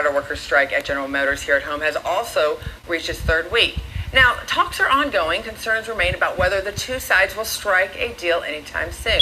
auto workers strike at General Motors here at home has also reached its third week. Now, talks are ongoing. Concerns remain about whether the two sides will strike a deal anytime soon.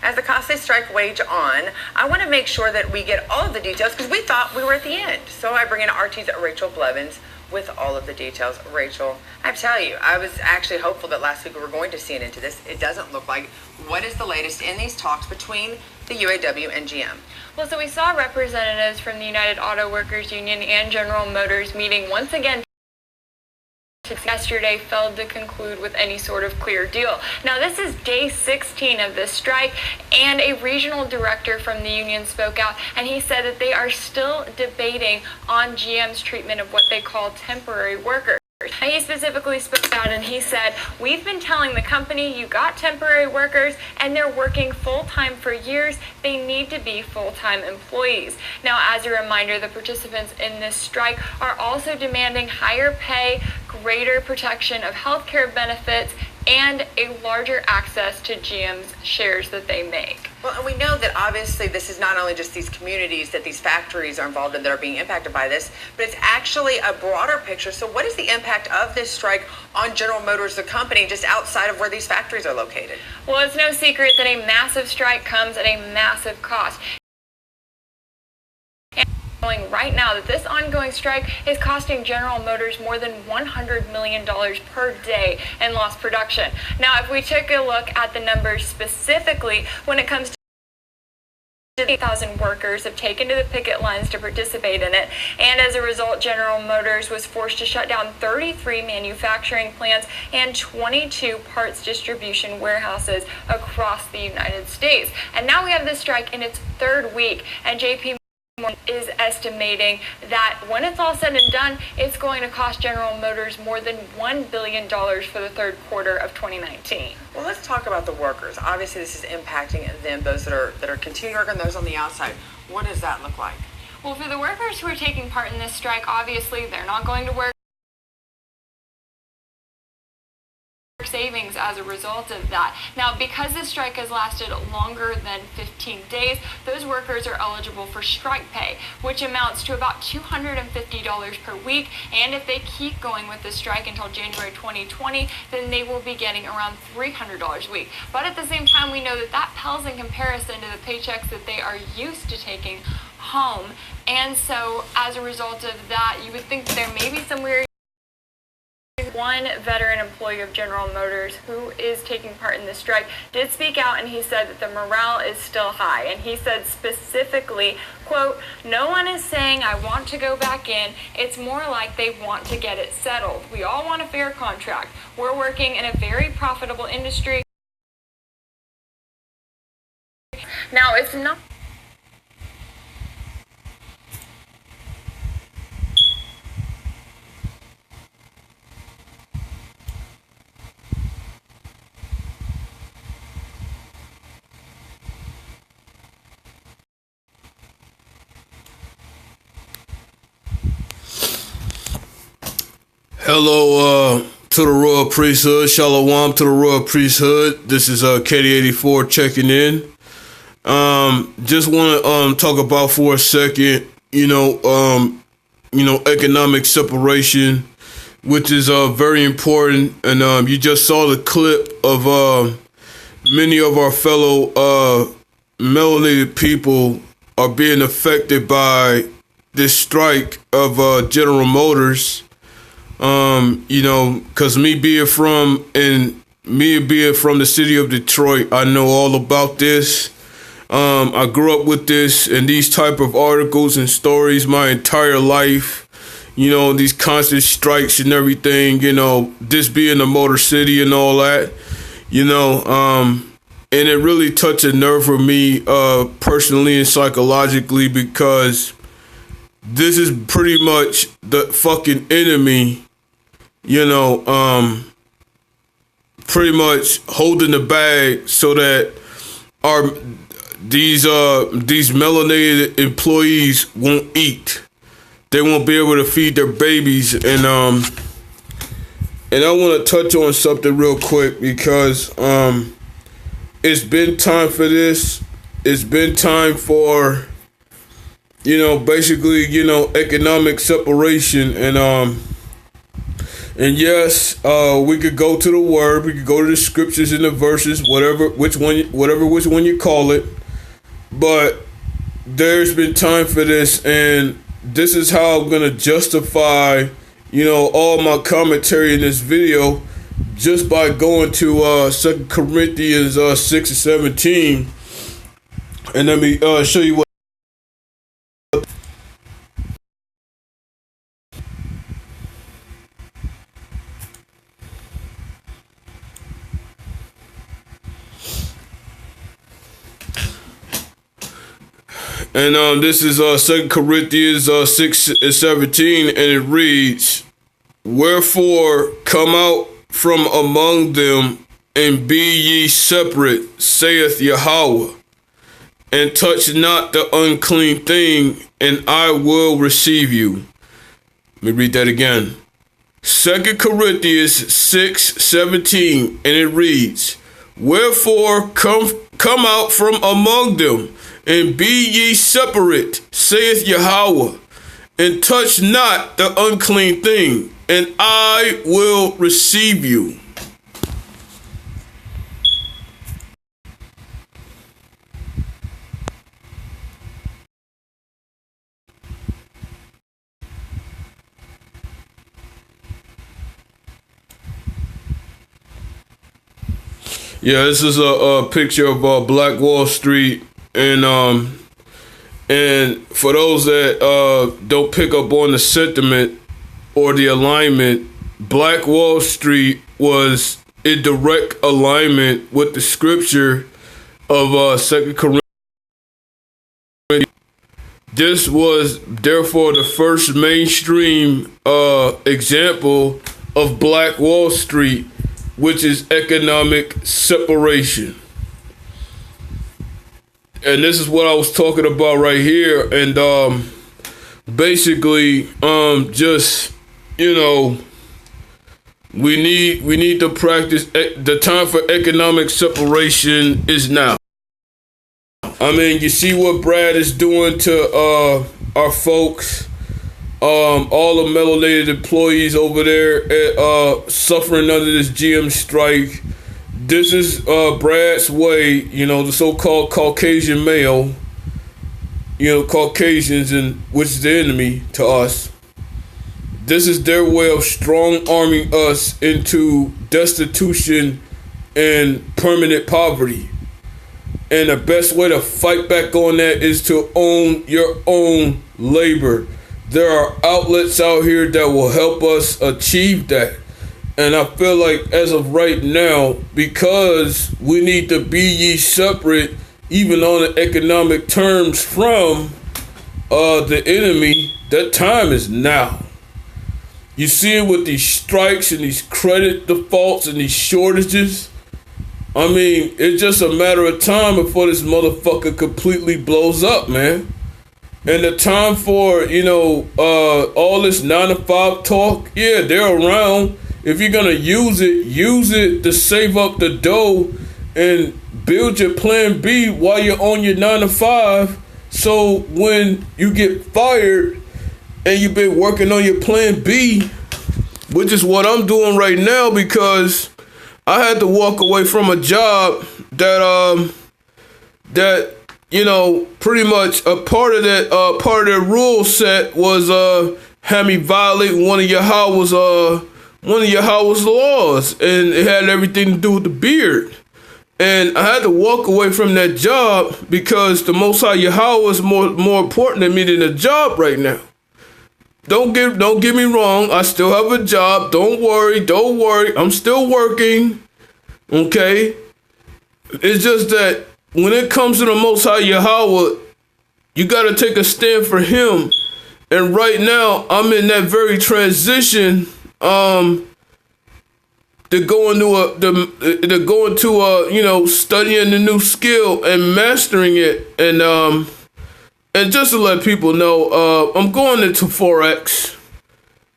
As the costly strike wage on, I want to make sure that we get all of the details because we thought we were at the end. So I bring in RT's Rachel Blevins with all of the details. Rachel, I have to tell you, I was actually hopeful that last week we were going to see an end to this. It doesn't look like. What is the latest in these talks between the UAW and GM? Well, so we saw representatives from the United Auto Workers Union and General Motors meeting once again yesterday failed to conclude with any sort of clear deal. Now, this is day 16 of this strike, and a regional director from the union spoke out, and he said that they are still debating on GM's treatment of what they call temporary workers. And he specifically spoke out and he said, "We've been telling the company you got temporary workers and they're working full-time for years. They need to be full-time employees." Now, as a reminder, the participants in this strike are also demanding higher pay, greater protection of health care benefits, and a larger access to GM's shares that they make. Well, and we know that obviously this is not only just these communities that these factories are involved in that are being impacted by this, but it's actually a broader picture. So what is the impact of this strike on General Motors, the company, just outside of where these factories are located? Well, it's no secret that a massive strike comes at a massive cost. Right now that this ongoing strike is costing General Motors more than $100 million per day in lost production. Now, if we take a look at the numbers specifically when it comes to 8,000 workers have taken to the picket lines to participate in it, and as a result, General Motors was forced to shut down 33 manufacturing plants and 22 parts distribution warehouses across the United States. And now we have this strike in its third week, and JP is estimating that when it's all said and done, it's going to cost General Motors more than $1 billion for the third quarter of 2019. Well, let's talk about the workers. Obviously, this is impacting them, those that are continuing working, those on the outside. What does that look like? Well, for the workers who are taking part in this strike, obviously, they're not going to work savings as a result of that. Now, because this strike has lasted longer than 15 days, those workers are eligible for strike pay, which amounts to about $250 per week. And if they keep going with the strike until January 2020, then they will be getting around $300 a week. But at the same time, we know that that pales in comparison to the paychecks that they are used to taking home. And so as a result of that, you would think that there may be some weird. One veteran employee of General Motors who is taking part in the strike did speak out, and he said that the morale is still high. And he said specifically, quote, "No one is saying I want to go back in. It's more like they want to get it settled. We all want a fair contract. We're working in a very profitable industry." Now, it's not. Hello to the Royal Priesthood. Shalom to the Royal Priesthood. This is KD84 checking in. Just want to talk about for a second, economic separation, which is very important. And you just saw the clip of many of our fellow melanated people are being affected by this strike of General Motors. Because me being from the city of Detroit, I know all about this. I grew up with this and these type of articles and stories my entire life. These constant strikes and everything, this being the Motor City and all that, and it really touched a nerve for me, personally and psychologically, because this is pretty much the fucking enemy, pretty much holding the bag so that these melanated employees won't eat. They won't be able to feed their babies. And I want to touch on something real quick because it's been time for this. It's been time for basically, economic separation. And yes, we could go to the word, we could go to the scriptures and the verses, whatever which one you call it. But there's been time for this, and this is how I'm gonna justify, all my commentary in this video, just by going to 2 Corinthians 6:17, and let me show you what. And this is 2 Corinthians 6:17, and it reads, "Wherefore come out from among them, and be ye separate, saith Yahweh, and touch not the unclean thing, and I will receive you." Let me read that again. 2 Corinthians 6:17, and it reads, "Wherefore come out from among them, and be ye separate, saith Yahweh, and touch not the unclean thing, and I will receive you." Yeah, this is a picture of Black Wall Street. And for those that don't pick up on the sentiment or the alignment, Black Wall Street was in direct alignment with the scripture of 2 Corinthians. This was therefore the first mainstream example of Black Wall Street, which is economic separation. And this is what I was talking about right here. And basically, just, we need to practice. The time for economic separation is now. I mean, you see what Brad is doing to our folks, all the melanated employees over there suffering under this GM strike. This is Brad's way, the so-called Caucasian male, Caucasians, and which is the enemy to us. This is their way of strong-arming us into destitution and permanent poverty. And the best way to fight back on that is to own your own labor. There are outlets out here that will help us achieve that. And I feel like as of right now, because we need to be ye separate, even on the economic terms from the enemy, that time is now. You see it with these strikes and these credit defaults and these shortages. I mean, it's just a matter of time before this motherfucker completely blows up, man. And the time for, all this 9-to-5 talk, yeah, they're around. If you're going to use it to save up the dough and build your plan B while you're on your 9-to-5. So when you get fired and you've been working on your plan B, which is what I'm doing right now, because I had to walk away from a job that pretty much a part of their rule set was had me violate one of Yahweh's laws, and it had everything to do with the beard. And I had to walk away from that job because the Most High Yahweh is more important to me than the job right now. Don't get me wrong. I still have a job. Don't worry. I'm still working. Okay. It's just that when it comes to the Most High Yahweh, you got to take a stand for Him. And right now, I'm in that very transition. To go into studying the new skill and mastering it, and just to let people know, I'm going into Forex,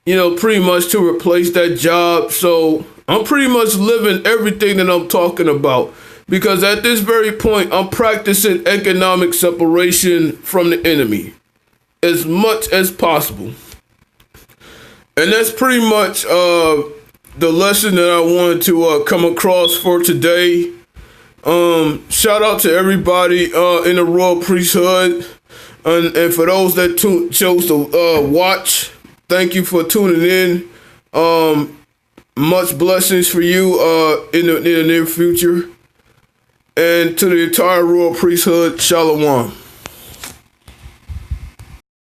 pretty much to replace that job. So I'm pretty much living everything that I'm talking about, because at this very point, I'm practicing economic separation from the enemy. as much as possible. And that's pretty much the lesson that I wanted to come across for today. Shout out to everybody in the royal priesthood, and for those that chose to watch, thank you for tuning in. Much blessings for you in the near future, and to the entire royal priesthood, shalom.